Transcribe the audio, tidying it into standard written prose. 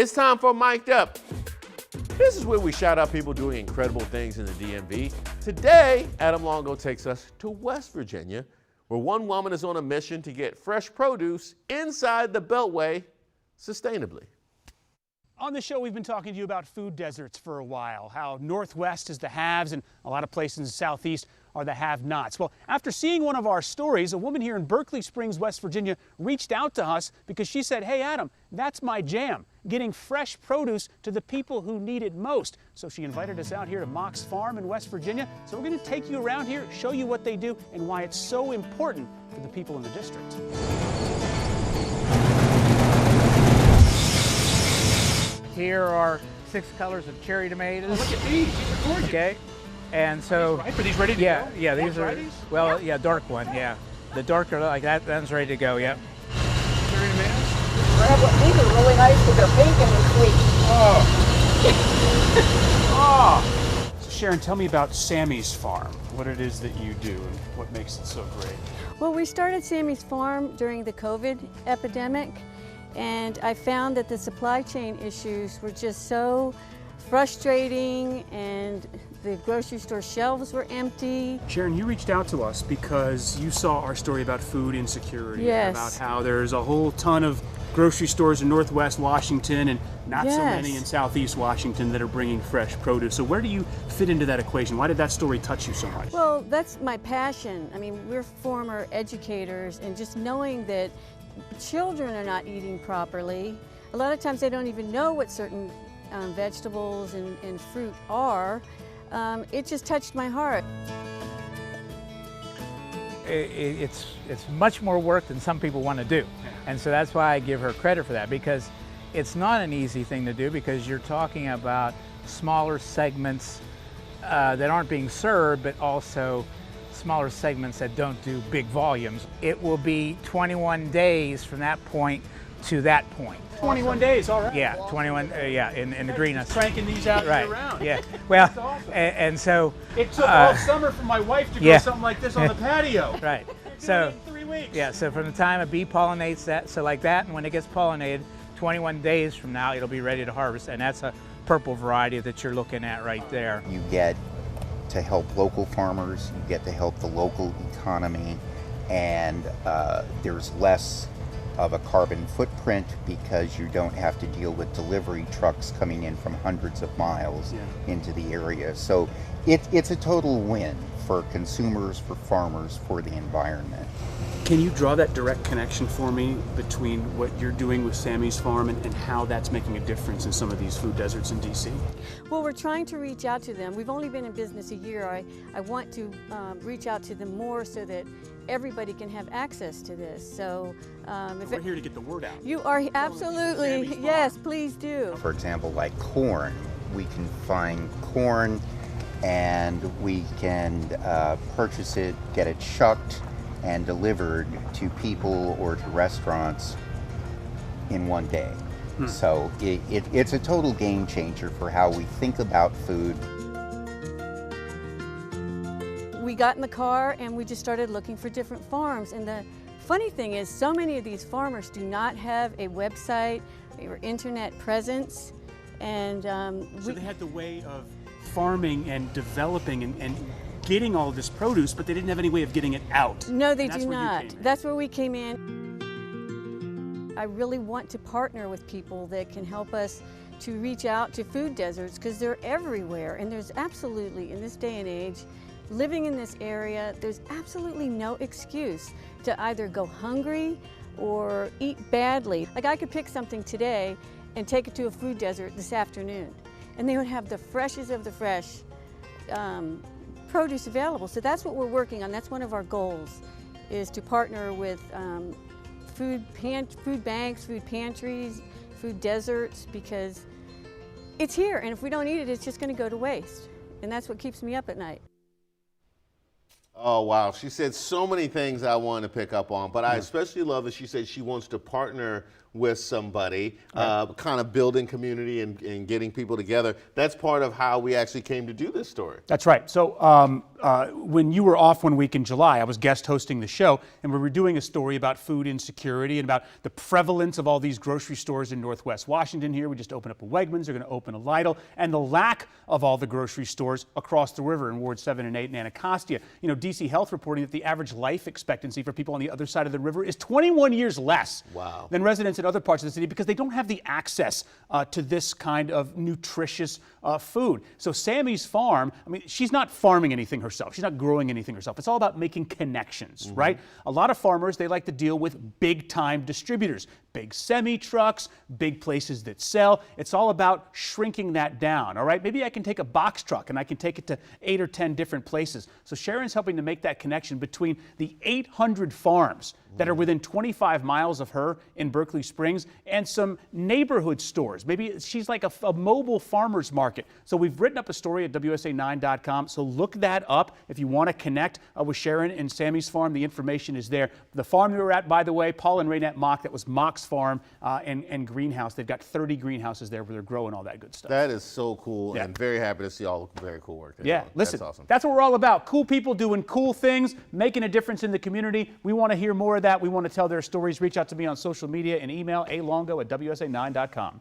It's time for Mic'd Up. This is where we shout out people doing incredible things in the DMV. Today, Adam Longo takes us to West Virginia, where one woman is on a mission to get fresh produce inside the Beltway sustainably. On the show, we've been talking to you about food deserts for a while, how Northwest is the haves and a lot of places in the Southeast are the have-nots. Well, after seeing one of our stories, a woman here in Berkeley Springs, West Virginia, reached out to us because she said, hey, Adam, that's my jam, getting fresh produce to the people who need it most. So she invited us out here to Sammys Farm in West Virginia. So we're going to take you around here, show you what they do and why it's so important for the people in the district. Here are 6 colors of cherry tomatoes. Oh, look at these. These are gorgeous. Okay. And so, are these ready to go? Yeah, these are, well, yeah, dark one, yeah. The darker like that, that's ready to go, yep. Cherry tomatoes? These are really nice because they're pink and they're sweet. Oh. So Sharon, tell me about Sammys Farm, what it is that you do and what makes it so great. Well, we started Sammys Farm during the COVID epidemic, and I found that the supply chain issues were just so frustrating and the grocery store shelves were empty. Sharon, you reached out to us because you saw our story about food insecurity. Yes. About how there's a whole ton of grocery stores in Northwest Washington and not so many in Southeast Washington that are bringing fresh produce. So where do you fit into that equation? Why did that story touch you so much? Well, that's my passion. I mean, we're former educators, and just knowing that children are not eating properly, a lot of times they don't even know what certain vegetables and fruit are. It just touched my heart. It's much more work than some people want to do. And so that's why I give her credit for that, because it's not an easy thing to do, because you're talking about smaller segments that aren't being served, but also smaller segments that don't do big volumes. It will be 21 days from that point to that point. 21 days, all right. Yeah, 21, yeah, in the greenhouse. Cranking these out Right, year-round. yeah. Well, awesome. and so... It took all summer for my wife to grow something like this on the patio. Right. So, 3 weeks. Yeah, so from the time a bee pollinates that, so like that, and when it gets pollinated, 21 days from now, it'll be ready to harvest, and that's a purple variety that you're looking at right there. You get to help local farmers, you get to help the local economy, and there's less of a carbon footprint because you don't have to deal with delivery trucks coming in from hundreds of miles into the area. So it's a total win for consumers, for farmers, for the environment. Can you draw that direct connection for me between what you're doing with Sammys Farm and how that's making a difference in some of these food deserts in DC? Well, we're trying to reach out to them. We've only been in business a year. I want to reach out to them more so that everybody can have access to this. So we're here to get the word out. You are absolutely, yes, please do. For example, like corn, we can find corn and we can purchase it, get it shucked and delivered to people or to restaurants in one day. So it's a total game changer for how we think about food. We got in the car and we just started looking for different farms. And the funny thing is, so many of these farmers do not have a website or internet presence. And so they had the way of farming and developing and getting all this produce, but they didn't have any way of getting it out. No, they do not. That's where we came in. I really want to partner with people that can help us to reach out to food deserts, because they're everywhere. And there's absolutely, in this day and age, living in this area, there's absolutely no excuse to either go hungry or eat badly. Like, I could pick something today and take it to a food desert this afternoon, and they would have the freshest of the fresh produce available. So that's what we're working on. That's one of our goals, is to partner with food banks, food pantries, food deserts, because it's here, and if we don't eat it, it's just going to go to waste. And that's what keeps me up at night. Oh, wow. She said so many things I wanted to pick up on, but I especially love that she said she wants to partner with somebody, kind of building community and getting people together. That's part of how we actually came to do this story. That's right. So when you were off one week in July, I was guest hosting the show, and we were doing a story about food insecurity and about the prevalence of all these grocery stores in Northwest Washington here. We just opened up a Wegmans, they're going to open a Lidl, and the lack of all the grocery stores across the river in Ward 7 and 8 in Anacostia. You know, DC Health reporting that the average life expectancy for people on the other side of the river is 21 years less than residents in other parts of the city because they don't have the access to this kind of nutritious food. So Sammy's Farm, I mean, she's not farming anything herself. She's not growing anything herself. It's all about making connections, right? A lot of farmers, they like to deal with big-time distributors, big semi-trucks, big places that sell. It's all about shrinking that down, all right? Maybe I can take a box truck and I can take it to 8 or 10 different places. So Sharon's helping to make that connection between the 800 farms that are within 25 miles of her in Berkeley Springs and some neighborhood stores. Maybe she's like a mobile farmer's market. So we've written up a story at WSA9.com. So look that up if you want to connect with Sharon and Sammy's Farm. The information is there. The farm we were at, by the way, Paul and Raynette Mock, that was Mock's Farm and greenhouse. They've got 30 greenhouses there where they're growing all that good stuff. That is so cool, and very happy to see all the very cool work. Listen, that's awesome. That's what we're all about. Cool people doing cool things, making a difference in the community. We want to hear more of that. We want to tell their stories. Reach out to me on social media and email alongo@wsa9.com.